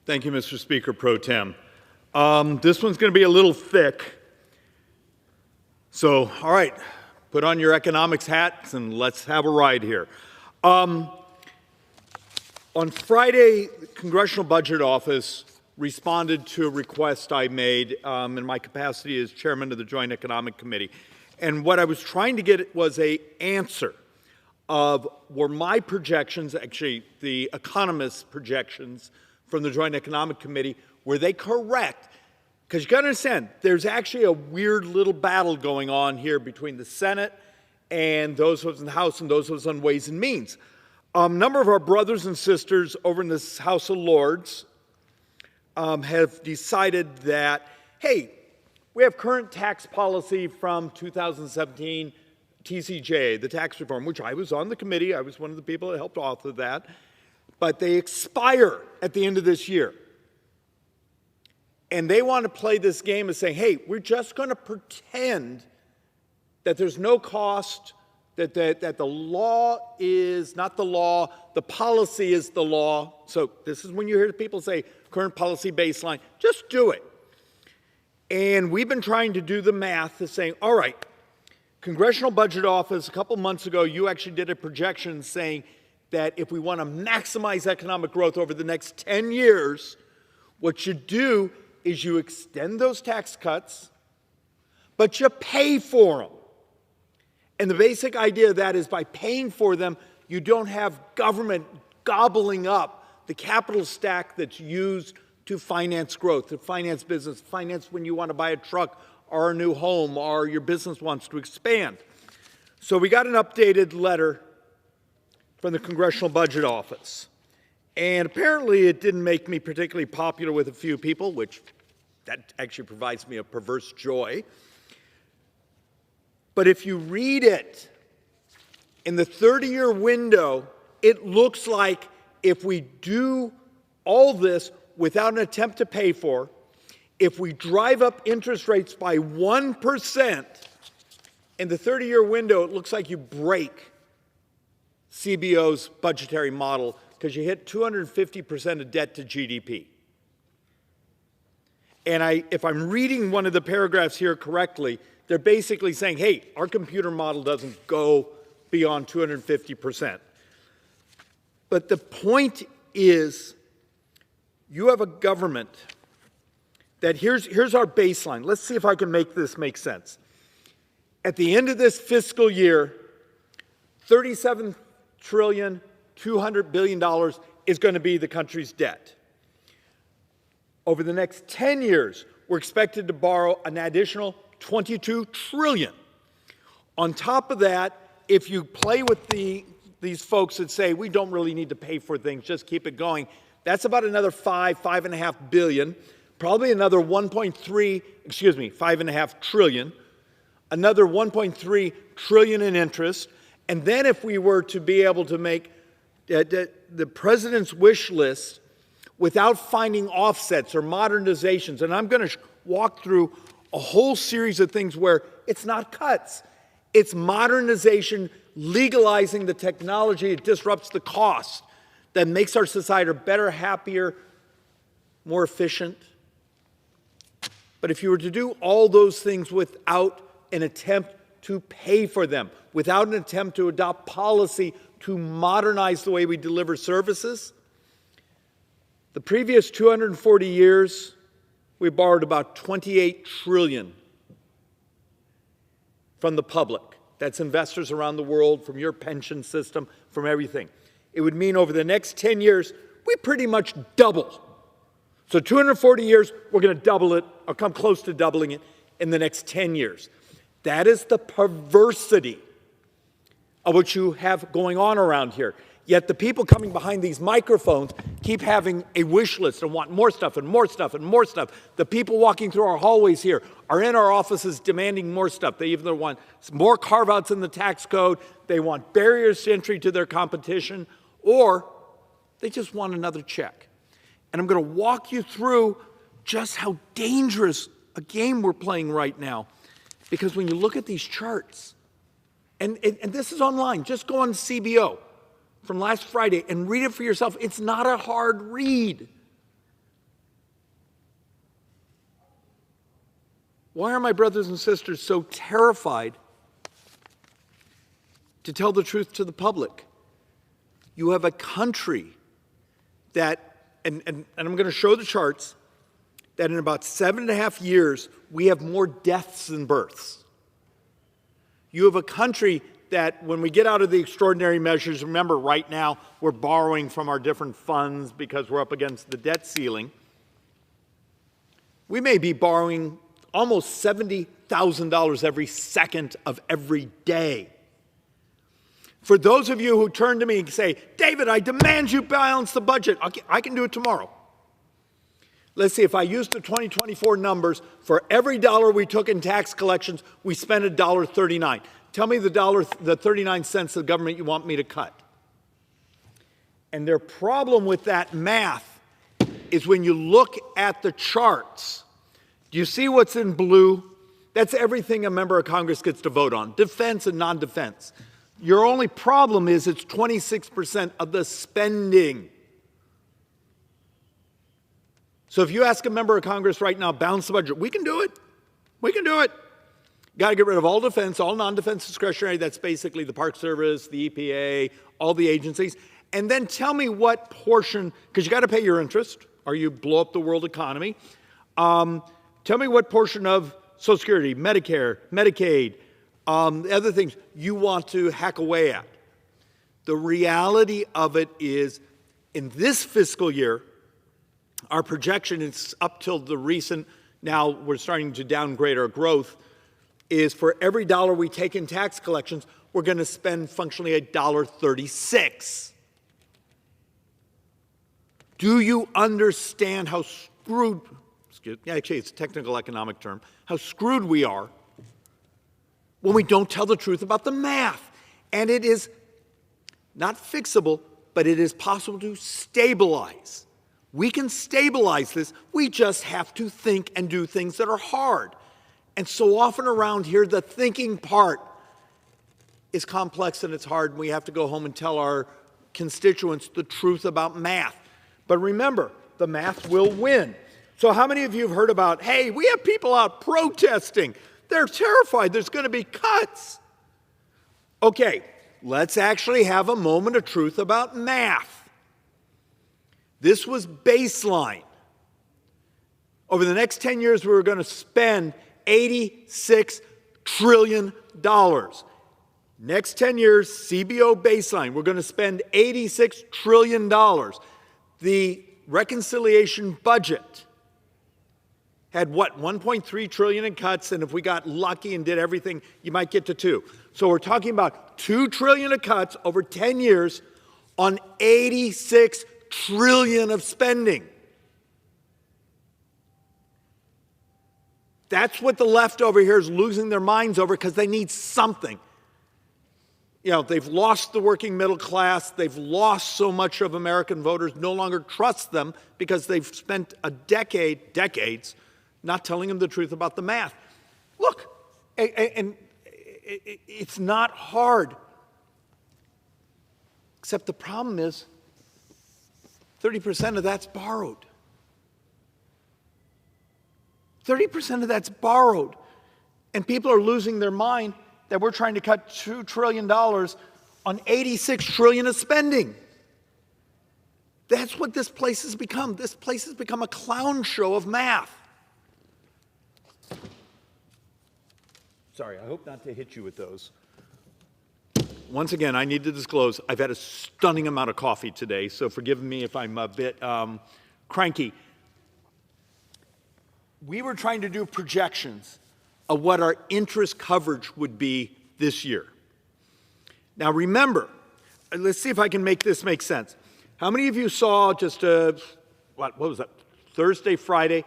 Thank you, Mr. Speaker Pro Tem. This one's going to be a little thick. So, all right, put on your economics hats and let's have a ride here. On Friday, the Congressional Budget Office responded to a request I made in my capacity as chairman of the Joint Economic Committee. And what I was trying to get was an answer of were my projections, actually the economists' projections from the Joint Economic Committee, were they correct? Because you got to understand, there's actually a weird little battle going on here between the Senate and those of us in the House and those of us on Ways and Means. A number of our brothers and sisters over in this House of Lords have decided that, hey, we have current tax policy from 2017, TCJA, the tax reform, which I was on the committee. I was one of the people that helped author that. But they expire at the end of this year. And they want to play this game of saying, hey, we're just going to pretend that there's no cost, that the law is not the law, the policy is the law. So this is when you hear people say, current policy baseline, just do it. And we've been trying to do the math of saying, all right, Congressional Budget Office, a couple months ago, you actually did a projection saying that if we want to maximize economic growth over the next 10 years, what you do is you extend those tax cuts, but you pay for them. And the basic idea of that is by paying for them, you don't have government gobbling up the capital stack that's used to finance growth, to finance business, finance when you want to buy a truck or a new home or your business wants to expand. So we got an updated letter from the Congressional Budget Office. And apparently it didn't make me particularly popular with a few people, which that actually provides me a perverse joy. But if you read it, in the 30-year window, it looks like if we do all this without an attempt to pay for, if we drive up interest rates by 1%, in the 30-year window, it looks like you break CBO's budgetary model because you hit 250% of debt to GDP. And if I'm reading one of the paragraphs here correctly, they're basically saying, hey, our computer model doesn't go beyond 250%. But the point is, you have a government that here's our baseline. Let's see if I can make this make sense. At the end of this fiscal year, $37 trillion, $200 billion is going to be the country's debt. Over the next 10 years, we're expected to borrow an additional $22 trillion. On top of that, if you play with these folks that say we don't really need to pay for things, just keep it going, that's about another $5.5 billion, probably another 5.5 trillion, another 1.3 trillion in interest. And then if we were to be able to make the president's wish list without finding offsets or modernizations, and I'm going to walk through a whole series of things where it's not cuts, it's modernization, legalizing the technology that disrupts the cost, that makes our society better, happier, more efficient. But if you were to do all those things without an attempt to pay for them, without an attempt to adopt policy to modernize the way we deliver services, the previous 240 years, we borrowed about $28 trillion from the public. That's investors around the world, from your pension system, from everything. It would mean over the next 10 years, we pretty much double. So 240 years, we're going to double it, or come close to doubling it in the next 10 years. That is the perversity of what you have going on around here. Yet the people coming behind these microphones keep having a wish list and want more stuff and more stuff and more stuff. The people walking through our hallways here are in our offices demanding more stuff. They either want more carve-outs in the tax code, they want barriers to entry to their competition, or they just want another check. And I'm going to walk you through just how dangerous a game we're playing right now. Because when you look at these charts, and this is online, just go on CBO from last Friday and read it for yourself. It's not a hard read. Why are my brothers and sisters so terrified to tell the truth to the public? You have a country that, and I'm going to show the charts, that in about 7.5 years, we have more deaths than births. You have a country that when we get out of the extraordinary measures, remember right now we're borrowing from our different funds because we're up against the debt ceiling. We may be borrowing almost $70,000 every second of every day. For those of you who turn to me and say, David, I demand you balance the budget. I can do it tomorrow. Let's see, if I use the 2024 numbers, for every dollar we took in tax collections, we spent $1.39. Tell me the 39 cents of government you want me to cut. And their problem with that math is when you look at the charts, do you see what's in blue? That's everything a member of Congress gets to vote on, defense and non-defense. Your only problem is it's 26% of the spending. So if you ask a member of Congress right now, balance the budget, we can do it. We can do it. Got to get rid of all defense, all non-defense discretionary. That's basically the Park Service, the EPA, all the agencies. And then tell me what portion, because you got to pay your interest or you blow up the world economy. Tell me what portion of Social Security, Medicare, Medicaid, other things you want to hack away at. The reality of it is, in this fiscal year, our projection is up till the recent, now we're starting to downgrade our growth, is for every dollar we take in tax collections, we're going to spend functionally $1.36. Do you understand how screwed, actually it's a technical economic term, how screwed we are when we don't tell the truth about the math? And it is not fixable, but it is possible to stabilize. We can stabilize this. We just have to think and do things that are hard. And so often around here, the thinking part is complex and it's hard, and we have to go home and tell our constituents the truth about math. But remember, the math will win. So how many of you have heard about, hey, we have people out protesting. They're terrified there's going to be cuts. Okay, let's actually have a moment of truth about math. This was baseline. Over the next 10 years, we were going to spend $86 trillion. Next 10 years, CBO baseline, we're going to spend $86 trillion. The reconciliation budget had what, 1.3 trillion in cuts, and if we got lucky and did everything, you might get to 2. So we're talking about 2 trillion of cuts over 10 years on 86 trillion of spending. That's what the left over here is losing their minds over, because they need something. You know, they've lost the working middle class. They've lost so much of American voters, no longer trust them because they've spent decades, not telling them the truth about the math. Look, and it's not hard. Except the problem is 30% of that's borrowed. 30% of that's borrowed. And people are losing their mind that we're trying to cut $2 trillion on 86 trillion of spending. That's what this place has become. This place has become a clown show of math. Sorry, I hope not to hit you with those. Once again, I need to disclose, I've had a stunning amount of coffee today, so forgive me if I'm a bit cranky. We were trying to do projections of what our interest coverage would be this year. Now remember, let's see if I can make this make sense. How many of you saw just, what was that, Thursday, Friday,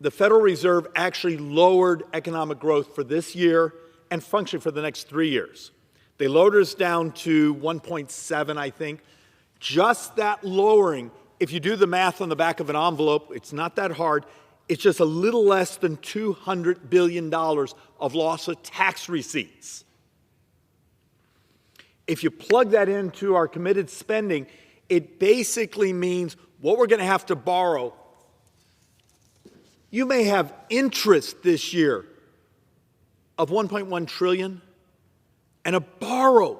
the Federal Reserve actually lowered economic growth for this year and function for the next 3 years? They lowered us down to 1.7, I think. Just that lowering, if you do the math on the back of an envelope, it's not that hard. It's just a little less than $200 billion of loss of tax receipts. If you plug that into our committed spending, it basically means what we're going to have to borrow. You may have interest this year of 1.1 trillion and a borrow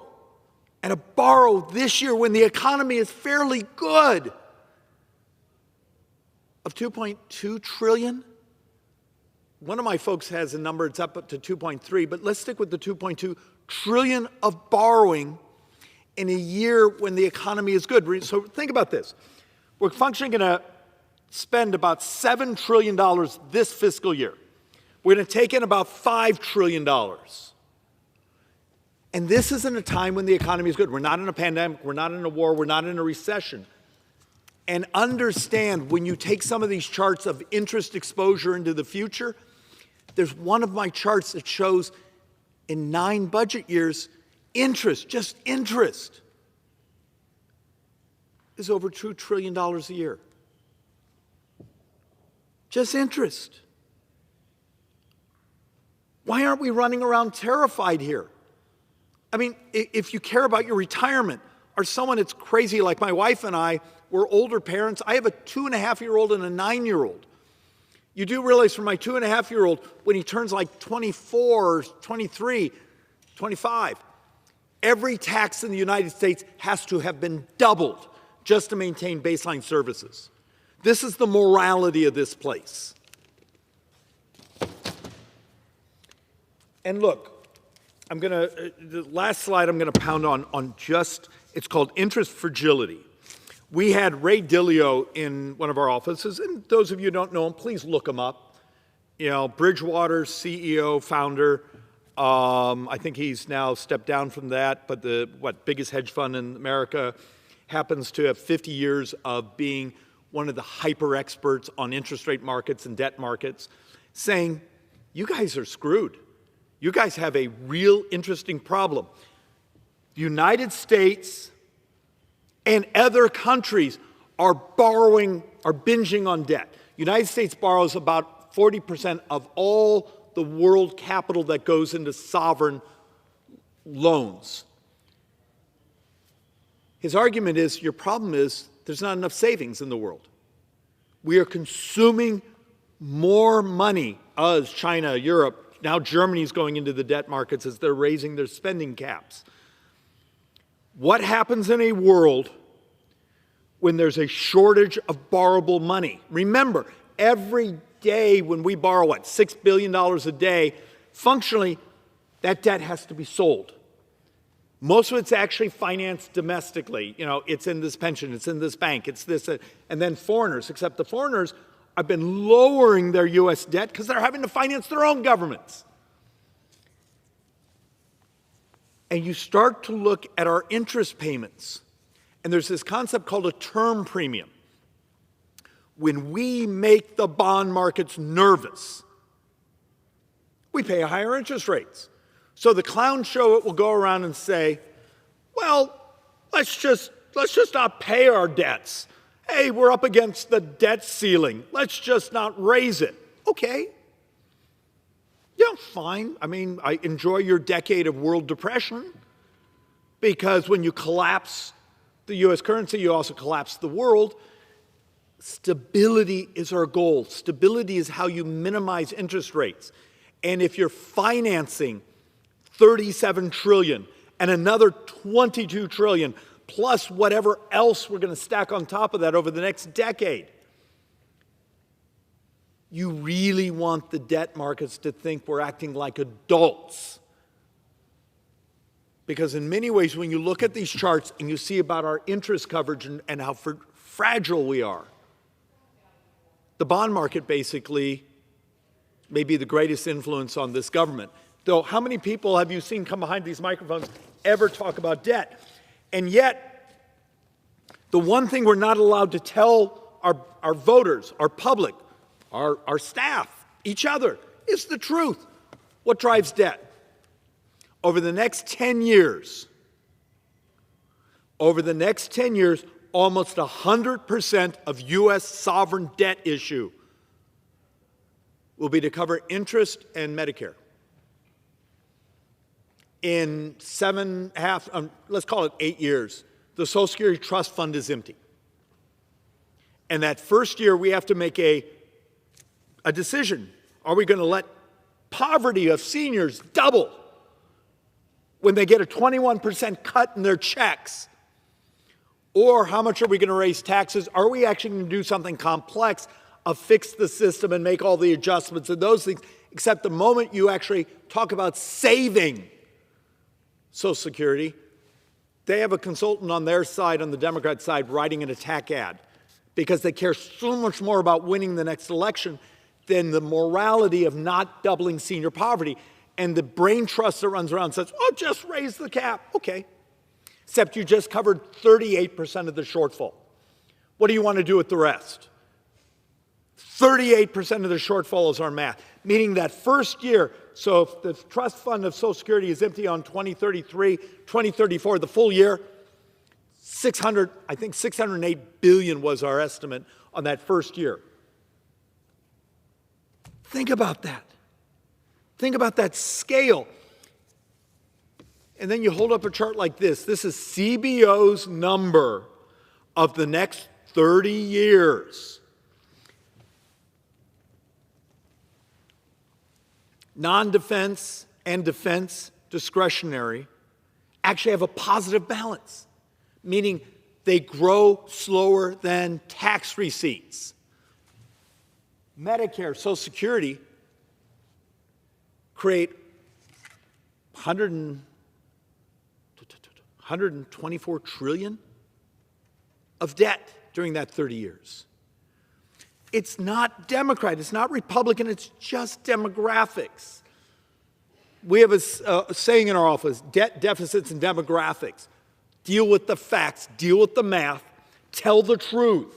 this year when the economy is fairly good of 2.2 trillion. One of my folks has a number, it's up to 2.3, but let's stick with the 2.2 trillion of borrowing in a year when the economy is good. So think about this. We're functionally going to spend about $7 trillion this fiscal year. We're going to take in about $5 trillion. And this isn't a time when the economy is good. We're not in a pandemic. We're not in a war. We're not in a recession. And understand, when you take some of these charts of interest exposure into the future, there's one of my charts that shows in 9 budget years, interest, just interest, is over $2 trillion a year. Just interest. Why aren't we running around terrified here? I mean, if you care about your retirement, or someone that's crazy like my wife and I, we're older parents. I have a 2.5-year-old and a 9-year-old. You do realize for my 2.5-year-old, when he turns like 24, 23, 25, every tax in the United States has to have been doubled just to maintain baseline services. This is the morality of this place. And look, the last slide I'm going to pound on just, it's called interest fragility. We had Ray Dalio in one of our offices, and those of you who don't know him, please look him up. You know, Bridgewater, CEO, founder. I think he's now stepped down from that, but the biggest hedge fund in America, happens to have 50 years of being one of the hyper experts on interest rate markets and debt markets, saying, you guys are screwed. You guys have a real interesting problem. The United States and other countries are binging on debt. The United States borrows about 40% of all the world capital that goes into sovereign loans. His argument is, your problem is there's not enough savings in the world. We are consuming more money, us, China, Europe. Now Germany's going into the debt markets as they're raising their spending caps. What happens in a world when there's a shortage of borrowable money? Remember, every day when we borrow, $6 billion a day, functionally, that debt has to be sold. Most of it's actually financed domestically. You know, it's in this pension, it's in this bank, it's this, and then foreigners, except the foreigners have been lowering their U.S. debt because they're having to finance their own governments. And you start to look at our interest payments, and there's this concept called a term premium. When we make the bond markets nervous, we pay higher interest rates. So the clown show it will go around and say, well, let's just not pay our debts. Hey, we're up against the debt ceiling. Let's just not raise it. Okay. Yeah, fine. I mean, I enjoy your decade of world depression, because when you collapse the U.S. currency, you also collapse the world. Stability is our goal. Stability is how you minimize interest rates. And if you're financing 37 trillion and another 22 trillion, plus whatever else we're going to stack on top of that over the next decade, you really want the debt markets to think we're acting like adults. Because in many ways, when you look at these charts and you see about our interest coverage and how fragile we are, the bond market basically may be the greatest influence on this government. Though, how many people have you seen come behind these microphones ever talk about debt? And yet, the one thing we're not allowed to tell our voters, our public, our staff, each other, is the truth. What drives debt? Over the next 10 years, almost 100% of U.S. sovereign debt issue will be to cover interest and Medicare. In let's call it 8 years, the Social Security Trust Fund is empty. And that first year, we have to make a decision. Are we going to let poverty of seniors double when they get a 21% cut in their checks? Or how much are we going to raise taxes? Are we actually going to do something complex, fix the system and make all the adjustments and those things? Except the moment you actually talk about saving Social Security, they have a consultant on their side, on the Democrat side, writing an attack ad because they care so much more about winning the next election than the morality of not doubling senior poverty. And the brain trust that runs around says, oh, just raise the cap. Okay. Except you just covered 38% of the shortfall. What do you want to do with the rest? 38% of the shortfall is our math, meaning that first year, so if the trust fund of Social Security is empty on 2033, 2034, the full year, 608 billion was our estimate on that first year. Think about that. Think about that scale. And then you hold up a chart like this. This is CBO's number of the next 30 years. Non-defense and defense discretionary actually have a positive balance, meaning they grow slower than tax receipts. Medicare, Social Security create 124 trillion of debt during that 30 years. It's not Democrat, it's not Republican, it's just demographics. We have a saying in our office, debt deficits and demographics. Deal with the facts, deal with the math, tell the truth.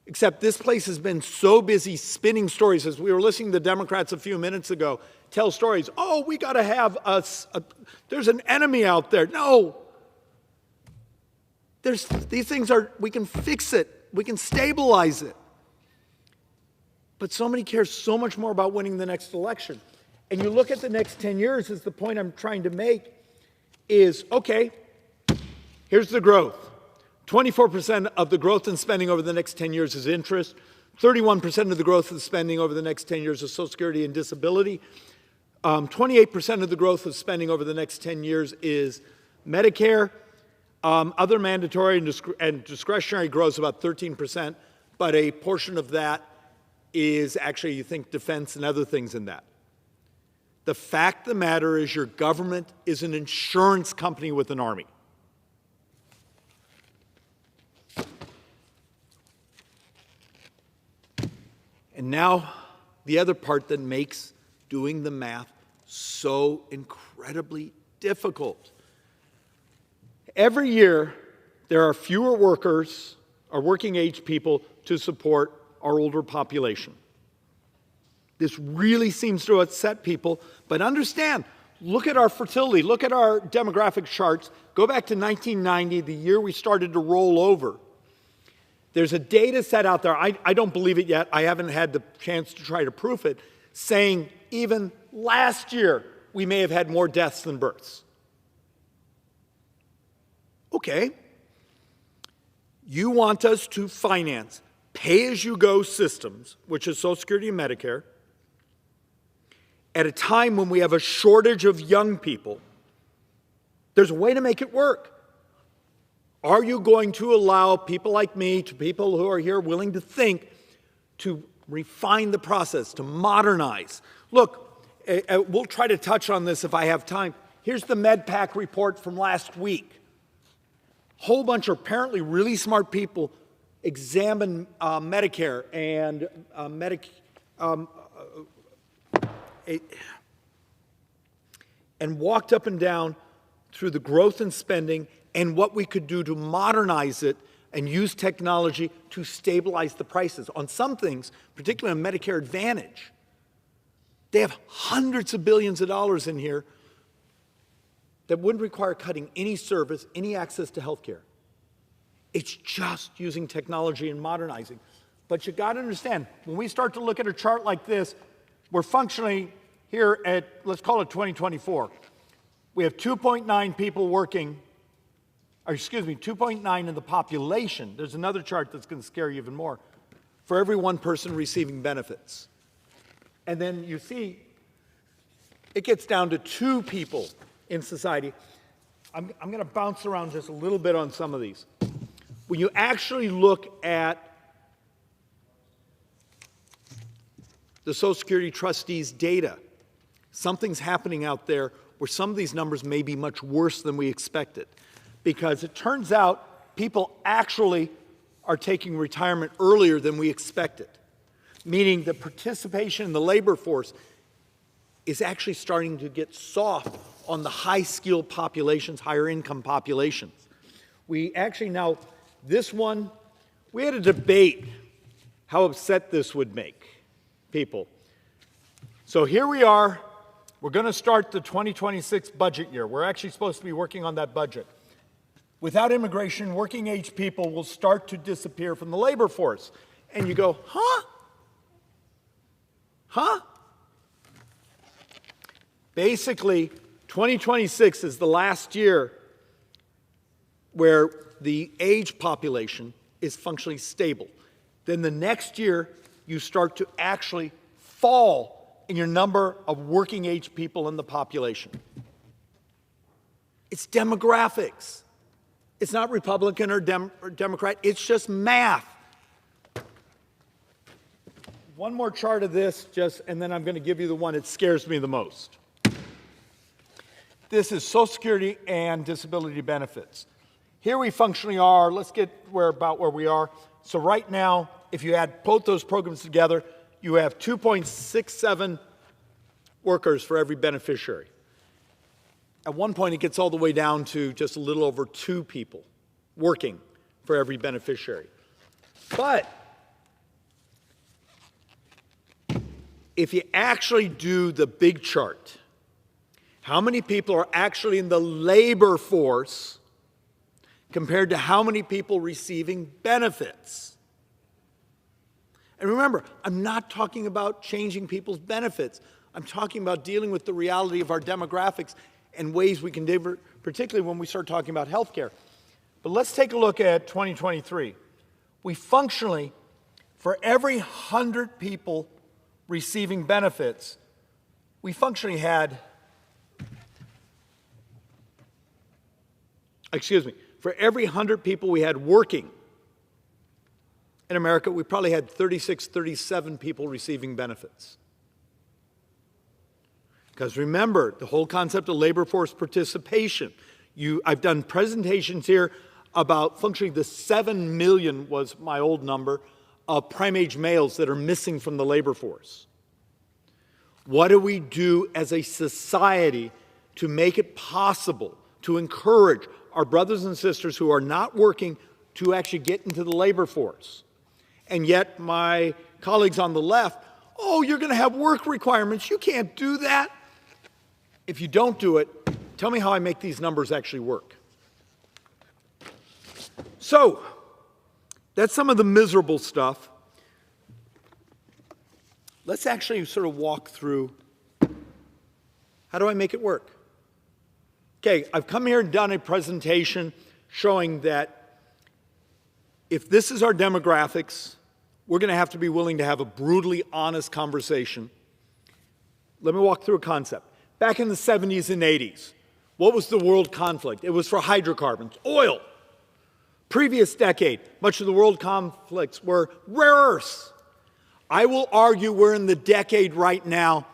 Except this place has been so busy spinning stories. As we were listening to Democrats a few minutes ago tell stories, oh, we got to have there's an enemy out there. No. These things we can fix it. We can stabilize it. But somebody cares so much more about winning the next election. And you look at the next 10 years, is the point I'm trying to make, is, okay, here's the growth. 24% of the growth in spending over the next 10 years is interest. 31% of the growth of spending over the next 10 years is Social Security and disability. 28% of the growth of spending over the next 10 years is Medicare. Other mandatory and discretionary grows about 13%, but a portion of that is actually, you think, defense and other things in that. The fact of the matter is your government is an insurance company with an army. And now, the other part that makes doing the math so incredibly difficult. Every year, there are fewer workers or working age people to support our older population. This really seems to upset people, but understand, look at our fertility, look at our demographic charts, go back to 1990, the year we started to roll over. There's a data set out there, I don't believe it yet, I haven't had the chance to try to prove it, saying even last year we may have had more deaths than births. Okay, you want us to finance pay-as-you-go systems, which is Social Security and Medicare, at a time when we have a shortage of young people. There's a way to make it work. Are you going to allow people like me, to people who are here willing to think, to refine the process, to modernize? Look, we'll try to touch on this if I have time. Here's the MedPAC report from last week. A whole bunch of apparently really smart people examined Medicare and and walked up and down through the growth in spending and what we could do to modernize it and use technology to stabilize the prices. On some things, particularly on Medicare Advantage, they have hundreds of billions of dollars in here that wouldn't require cutting any service, any access to health care. It's just using technology and modernizing. But you got to understand, when we start to look at a chart like this, we're functionally here at, let's call it 2024. We have 2.9 people working, or excuse me, 2.9 in the population. There's another chart that's going to scare you even more. For every one person receiving benefits. And then you see it gets down to 2 people in society. I'm going to bounce around just a little bit on some of these. When you actually look at the Social Security trustees' data, something's happening out there where some of these numbers may be much worse than we expected. Because it turns out people actually are taking retirement earlier than we expected, meaning the participation in the labor force is actually starting to get soft on the high-skilled populations, higher-income populations. We actually now, this one, we had a debate how upset this would make people. So here we are. We're going to start the 2026 budget year. We're actually supposed to be working on that budget. Without immigration, working-age people will start to disappear from the labor force. And you go, huh? Huh? Basically, 2026 is the last year where the age population is functionally stable. Then the next year, you start to actually fall in your number of working-age people in the population. It's demographics. It's not Republican or Democrat. It's just math. One more chart of this, and then I'm going to give you the one that scares me the most. This is Social Security and disability benefits. Here we functionally are. Let's get about where we are. So right now, if you add both those programs together, you have 2.67 workers for every beneficiary. At one point, it gets all the way down to just a little over 2 people working for every beneficiary. But if you actually do the big chart, how many people are actually in the labor force compared to how many people receiving benefits? And remember, I'm not talking about changing people's benefits. I'm talking about dealing with the reality of our demographics and ways we can differ, particularly when we start talking about health care. But let's take a look at 2023. We functionally, for every 100 people receiving benefits, we functionally had, for every 100 people we had working in America, we probably had 36, 37 people receiving benefits. Because remember, the whole concept of labor force participation, I've done presentations here about functionally the 7 million was my old number of prime-age males that are missing from the labor force. What do we do as a society to make it possible to encourage our brothers and sisters who are not working to actually get into the labor force? And yet my colleagues on the left, oh, you're going to have work requirements. You can't do that. If you don't do it, tell me how I make these numbers actually work. So, that's some of the miserable stuff. Let's actually sort of walk through, how do I make it work? Okay, I've come here and done a presentation showing that if this is our demographics, we're going to have to be willing to have a brutally honest conversation. Let me walk through a concept. Back in the 70s and 80s, what was the world conflict? It was for hydrocarbons, oil. Previous decade, much of the world conflicts were rare earths. I will argue we're in the decade right now.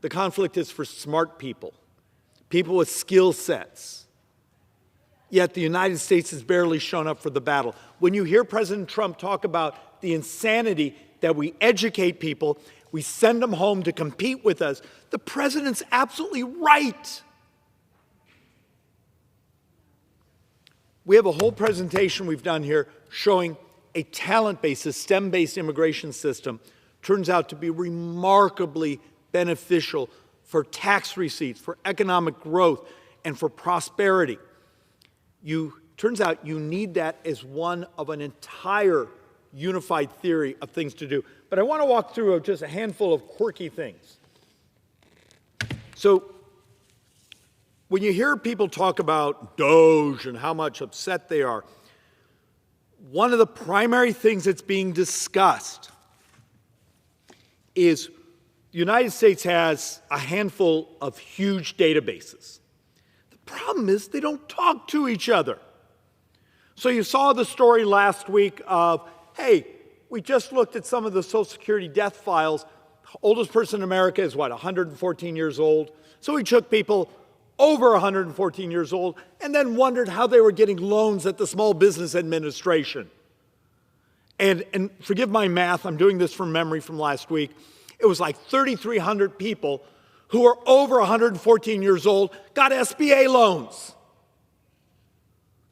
The conflict is for smart people, people with skill sets. Yet the United States has barely shown up for the battle. When you hear President Trump talk about the insanity that we educate people, we send them home to compete with us, the president's absolutely right. We have a whole presentation we've done here showing a talent-based, a STEM-based immigration system turns out to be remarkably beneficial for tax receipts, for economic growth, and for prosperity. Turns out you need that as one of an entire unified theory of things to do. But I want to walk through just a handful of quirky things. So when you hear people talk about DOGE and how much upset they are, one of the primary things that's being discussed is the United States has a handful of huge databases. The problem is they don't talk to each other. So you saw the story last week of, hey, we just looked at some of the Social Security death files. Oldest person in America is what, 114 years old? So we took people over 114 years old and then wondered how they were getting loans at the Small Business Administration. And forgive my math, I'm doing this from memory from last week. It was like 3,300 people who were over 114 years old got SBA loans.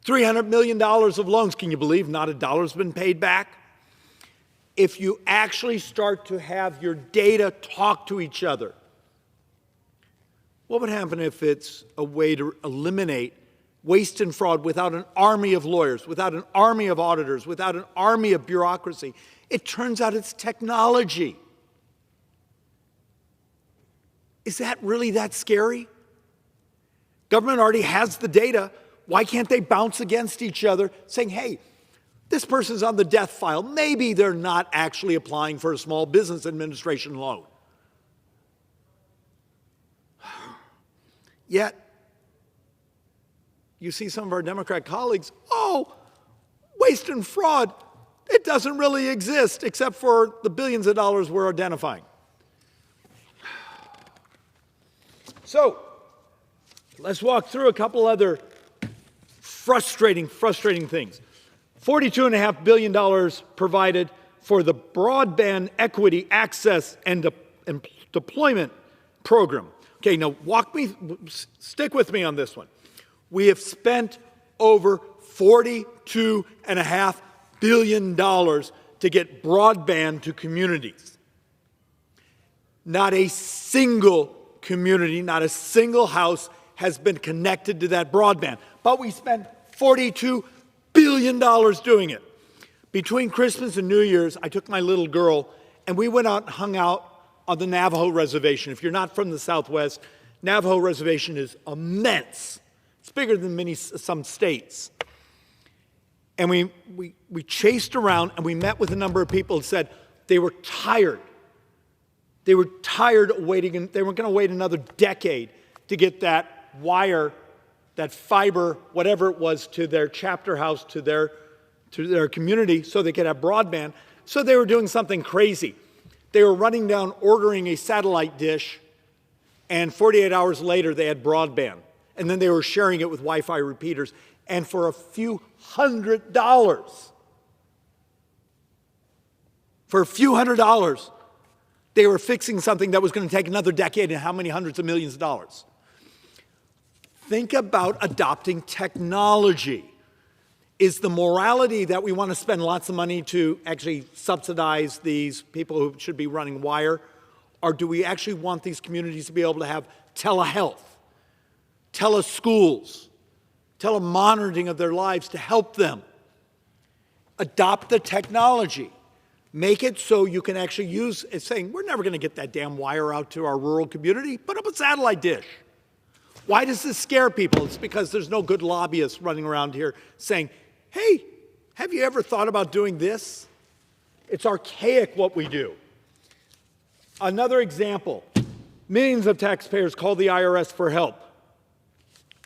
$300 million of loans. Can you believe not a dollar's been paid back? If you actually start to have your data talk to each other, what would happen if it's a way to eliminate waste and fraud without an army of lawyers, without an army of auditors, without an army of bureaucracy? It turns out it's technology. Is that really that scary? Government already has the data. Why can't they bounce against each other saying, hey, this person's on the death file. Maybe they're not actually applying for a Small Business Administration loan. Yet, you see some of our Democrat colleagues, oh, waste and fraud, it doesn't really exist except for the billions of dollars we're identifying. So, let's walk through a couple other frustrating things. $42.5 billion provided for the Broadband Equity Access and Deployment Program. Okay, now stick with me on this one. We have spent over $42.5 billion to get broadband to communities. Not a single community, not a single house has been connected to that broadband. But we spent $42 billion doing it. Between Christmas and New Year's, I took my little girl and we went out and hung out on the Navajo Reservation. If you're not from the Southwest, Navajo Reservation is immense. It's bigger than some states. And we chased around and we met with a number of people who said they were tired. They were tired of waiting, and they weren't going to wait another decade to get that wire, that fiber, whatever it was, to their chapter house, to their community, so they could have broadband. So they were doing something crazy. They were running down, ordering a satellite dish, and 48 hours later they had broadband. And then they were sharing it with Wi-Fi repeaters. And for a few $100s, they were fixing something that was going to take another decade and how many hundreds of millions of dollars. Think about adopting technology. Is the morality that we want to spend lots of money to actually subsidize these people who should be running wire? Or do we actually want these communities to be able to have telehealth, teleschools, telemonitoring of their lives to help them? Adopt the technology. Make it so you can actually use it, saying, we're never going to get that damn wire out to our rural community. Put up a satellite dish. Why does this scare people? It's because there's no good lobbyists running around here saying, hey, have you ever thought about doing this? It's archaic what we do. Another example, millions of taxpayers call the IRS for help.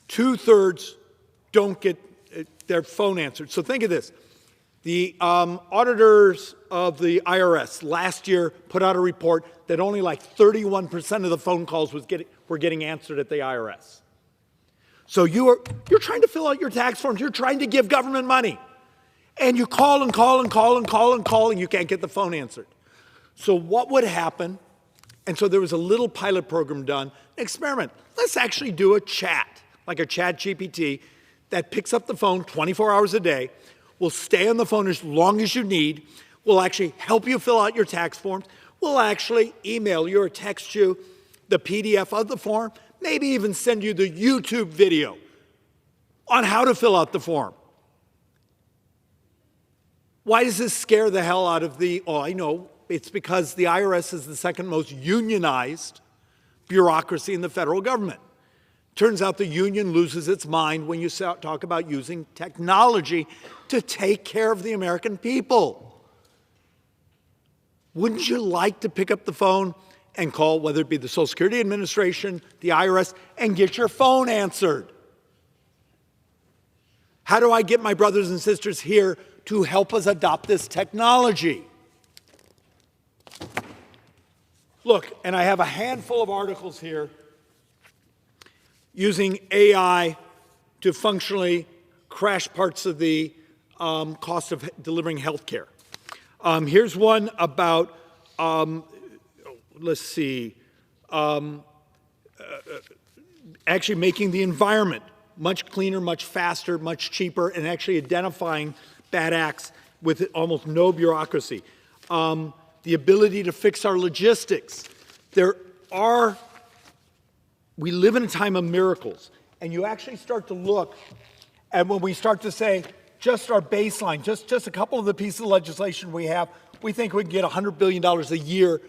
2/3 don't get their phone answered. So think of this. The auditors of the IRS last year put out a report that only like 31% of the phone calls were getting answered at the IRS. So you're trying to fill out your tax forms. You're trying to give government money. And you call and call and call and call and call, and you can't get the phone answered. So what would happen? And so there was a little pilot program done, an experiment. Let's actually do a chat, like a chat GPT, that picks up the phone 24 hours a day, will stay on the phone as long as you need, will actually help you fill out your tax forms, will actually email you or text you the PDF of the form, maybe even send you the YouTube video on how to fill out the form. Why does this scare the hell out of I know, it's because the IRS is the second most unionized bureaucracy in the federal government. Turns out the union loses its mind when you talk about using technology to take care of the American people. Wouldn't you like to pick up the phone and call, whether it be the Social Security Administration, the IRS, and get your phone answered. How do I get my brothers and sisters here to help us adopt this technology? Look, and I have a handful of articles here using AI to functionally crash parts of the cost of delivering health care. Here's one about, actually making the environment much cleaner, much faster, much cheaper, and actually identifying bad acts with almost no bureaucracy. The ability to fix our logistics. We live in a time of miracles, and you actually start to look at when we start to say, just our baseline, just a couple of the pieces of legislation we have, we think we can get $100 billion a year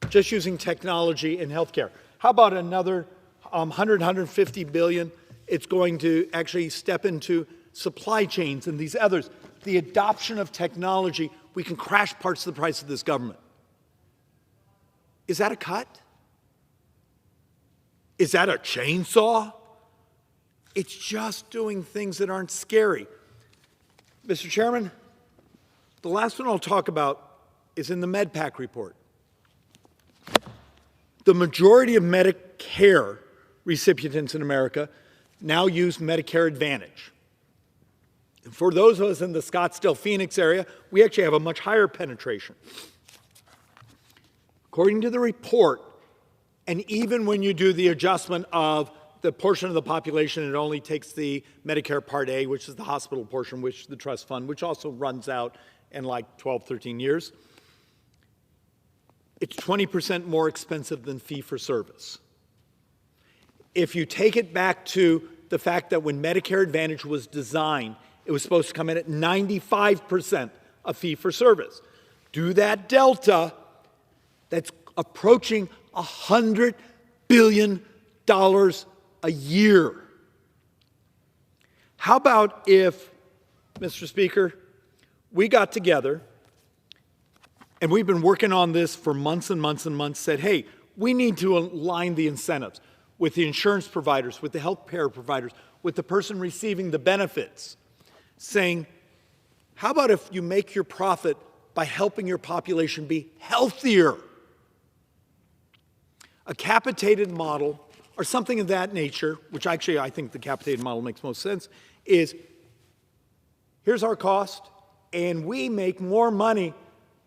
just using technology in healthcare. How about another 150 billion? It's going to actually step into supply chains and these others. The adoption of technology, we can crash parts of the price of this government. Is that a cut? Is that a chainsaw? It's just doing things that aren't scary. Mr. Chairman, the last one I'll talk about is in the MedPAC report. The majority of Medicare recipients in America now use Medicare Advantage. And for those of us in the Scottsdale, Phoenix area, we actually have a much higher penetration. According to the report, and even when you do the adjustment of the portion of the population, it only takes the Medicare Part A, which is the hospital portion, which is the trust fund, which also runs out in like 12, 13 years. It's 20% more expensive than fee-for-service. If you take it back to the fact that when Medicare Advantage was designed, it was supposed to come in at 95% of fee-for-service. Do that delta, that's approaching $100 billion a year. How about if, Mr. Speaker, we got together, and we've been working on this for months and months and months, said, hey, we need to align the incentives with the insurance providers, with the health care providers, with the person receiving the benefits, saying, how about if you make your profit by helping your population be healthier? A capitated model, or something of that nature, which actually I think the capitated model makes most sense, is here's our cost, and we make more money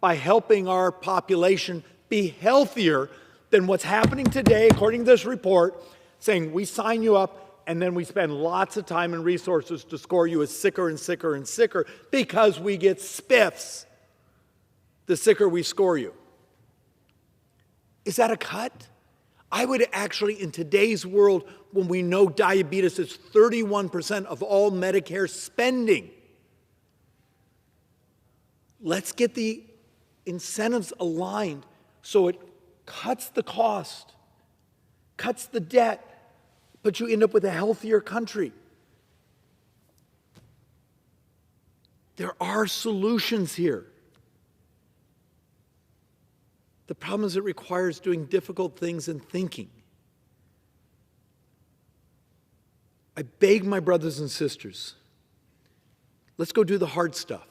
by helping our population be healthier than what's happening today, according to this report, saying we sign you up and then we spend lots of time and resources to score you as sicker and sicker and sicker because we get spiffs the sicker we score you. Is that a cut? I would actually, in today's world, when we know diabetes is 31% of all Medicare spending, let's get the incentives aligned so it cuts the cost, cuts the debt, but you end up with a healthier country. There are solutions here. The problem is it requires doing difficult things and thinking. I beg my brothers and sisters, let's go do the hard stuff.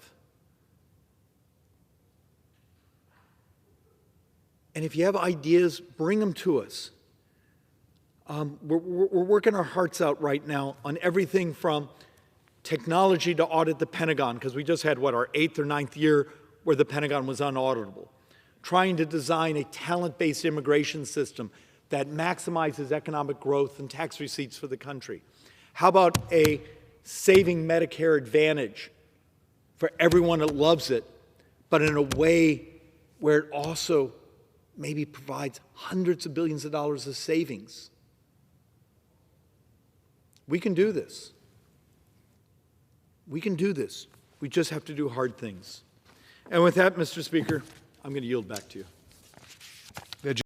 And if you have ideas, bring them to us. We're working our hearts out right now on everything from technology to audit the Pentagon, because we just had, our 8th or 9th year where the Pentagon was unauditable. Trying to design a talent-based immigration system that maximizes economic growth and tax receipts for the country. How about a saving Medicare Advantage for everyone that loves it, but in a way where it also maybe provides hundreds of billions of dollars of savings? We can do this. We can do this. We just have to do hard things. And with that, Mr. Speaker, I'm going to yield back to you.